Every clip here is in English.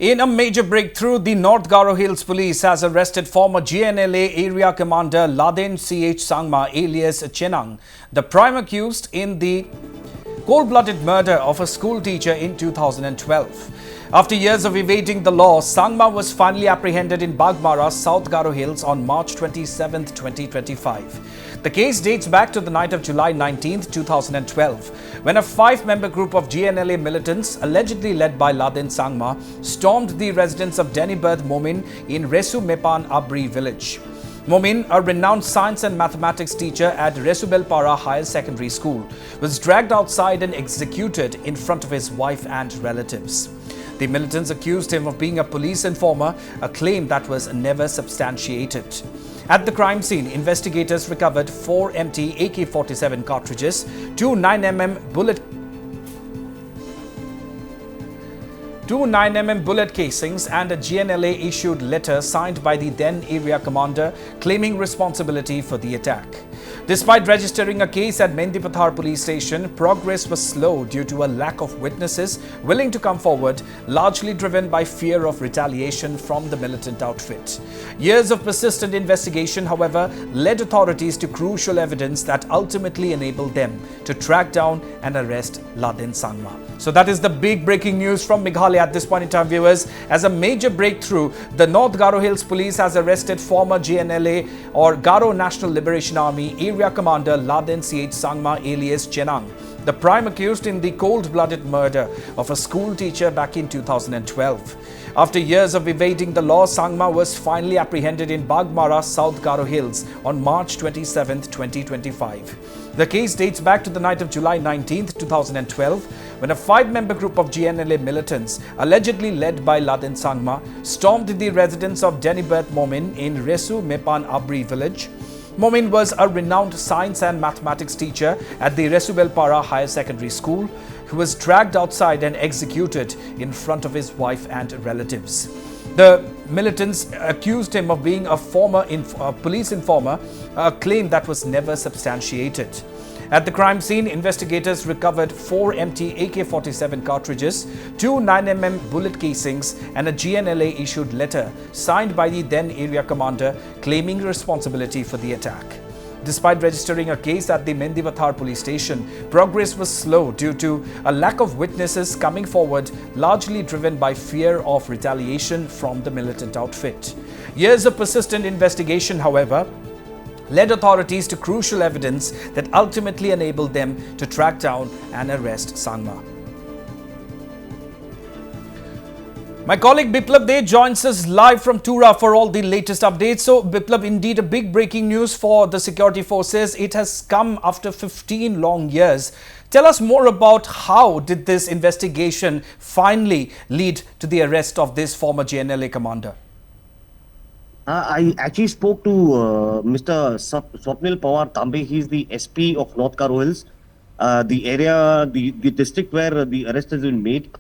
In a major breakthrough, the North Garo Hills Police has arrested former GNLA area commander Laden Ch Sangma, alias Chenang, the prime accused in the cold-blooded murder of a school teacher in 2012. After years of evading the law, Sangma was finally apprehended in Baghmara, South Garo Hills on March 27, 2025. The case dates back to the night of July 19, 2012, when a five-member group of GNLA militants, allegedly led by Laden Sangma, stormed the residence of Denybirth Momin in Resu Mepan Abri village. Momin, a renowned science and mathematics teacher at Resu Mepan Higher Secondary School, was dragged outside and executed in front of his wife and relatives. The militants accused him of being a police informer, a claim that was never substantiated. At the crime scene, investigators recovered 4 empty AK-47 cartridges, 2 9mm bullet casings and a GNLA issued letter signed by the then area commander claiming responsibility for the attack. Despite registering a case at Denybirth police station, progress was slow due to a lack of witnesses willing to come forward, largely driven by fear of retaliation from the militant outfit. Years of persistent investigation, however, led authorities to crucial evidence that ultimately enabled them to track down and arrest Laden Sangma. So that is the big breaking news from Meghalaya at this point in time, viewers. As a major breakthrough, the North Garo Hills Police has arrested former GNLA or Garo National Liberation Army area commander Laden Ch Sangma, alias Chenang, the prime accused in the cold-blooded murder of a school teacher back in 2012. After years of evading the law, Sangma was finally apprehended in Baghmara, South Garo Hills on March 27, 2025. The case dates back to the night of July 19, 2012, when a five-member group of GNLA militants, allegedly led by Laden Sangma, stormed the residence of Denybirth Momin in Resu Mepan Abri village. Momin was a renowned science and mathematics teacher at the Resu Mepan Higher Secondary School, who was dragged outside and executed in front of his wife and relatives. The militants accused him of being a former police informer, a claim that was never substantiated. At the crime scene, investigators recovered 4 empty AK-47 cartridges, 2 9mm bullet casings and a GNLA issued letter signed by the then area commander claiming responsibility for the attack. Despite registering a case at the Denybirth police station, progress was slow due to a lack of witnesses coming forward, largely driven by fear of retaliation from the militant outfit. Years of persistent investigation, however, led authorities to crucial evidence that ultimately enabled them to track down and arrest Sangma. My colleague Biplab De joins us live from Tura for all the latest updates. So Biplab, indeed a big breaking news for the security forces. It has come after 15 long years. Tell us more about how did this investigation finally lead to the arrest of this former GNLA commander? I actually spoke to Mr. Swapnil Pawar Tambe. He's the SP of North Garo Hills, the area, the district where the arrest has been made.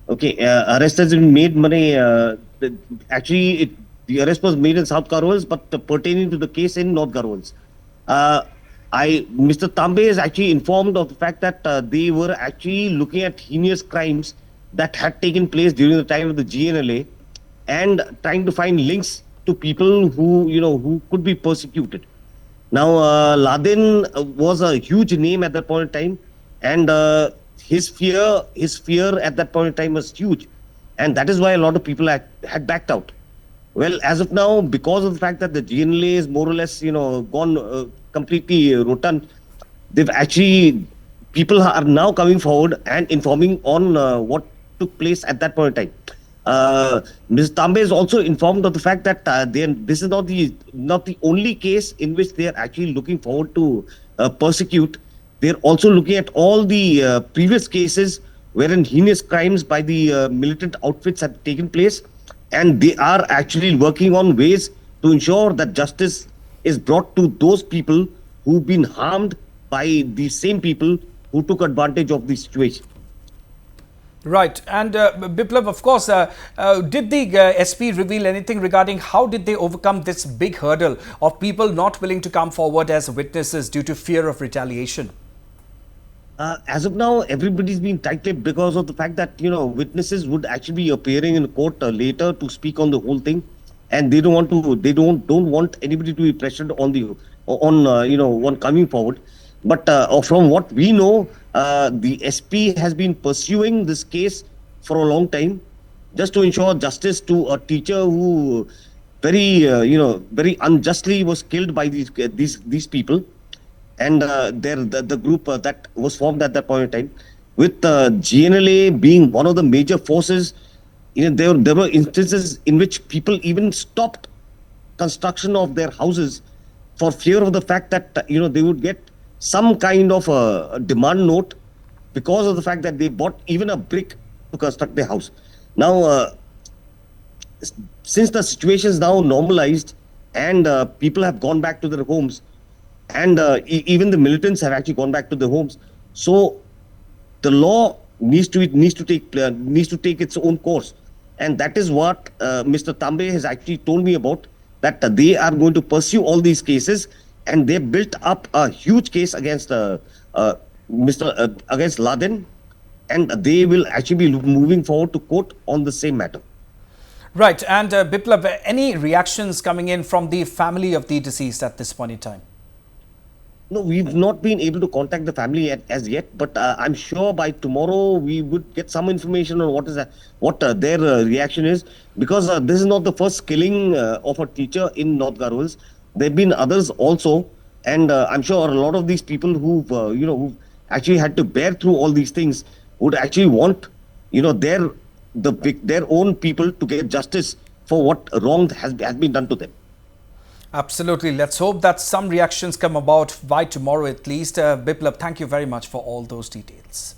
Okay, arrest has been made. Actually, the arrest was made in South Garo Hills, but pertaining to the case in North Garo Hills. Mr. Tambe is actually informed of the fact that they were actually looking at heinous crimes that had taken place during the time of the GNLA and trying to find links to people who could be persecuted. Now, Laden was a huge name at that point in time, and his fear at that point in time was huge, and that is why a lot of people had backed out. Well, as of now, because of the fact that the GNLA is more or less, gone completely rotten, people are now coming forward and informing on what took place at that point in time. Ms. Tambe is also informed of the fact that this is not the only case in which they are actually looking forward to persecute. They're also looking at all the previous cases wherein heinous crimes by the militant outfits have taken place, and they are actually working on ways to ensure that justice is brought to those people who've been harmed by the same people who took advantage of the situation. Right. And Biplab, of course, did the SP reveal anything regarding how did they overcome this big hurdle of people not willing to come forward as witnesses due to fear of retaliation? As of now, everybody's been tight-lipped because of the fact that witnesses would actually be appearing in court later to speak on the whole thing, and they don't want anybody to be pressured on on coming forward. But from what we know, the SP has been pursuing this case for a long time, just to ensure justice to a teacher who very unjustly was killed by these people. And the group that was formed at that point in time, with GNLA being one of the major forces, there were instances in which people even stopped construction of their houses for fear of the fact that they would get some kind of a demand note because of the fact that they bought even a brick to construct their house. Now, since the situation is now normalized and people have gone back to their homes, and even the militants have actually gone back to their homes, so the law needs to take its own course, and that is what Mr. Tambe has actually told me about. That they are going to pursue all these cases, and they built up a huge case against against Laden, and they will actually be moving forward to court on the same matter. Right, and Biplav, any reactions coming in from the family of the deceased at this point in time? No, we've not been able to contact the family as yet, but I'm sure by tomorrow we would get some information on what their reaction is, because this is not the first killing of a teacher in North Garo Hills. There have been others also, and I'm sure a lot of these people who've actually had to bear through all these things would actually want their own people to get justice for what wrong has been done to them. Absolutely. Let's hope that some reactions come about by tomorrow at least. Biplav, thank you very much for all those details.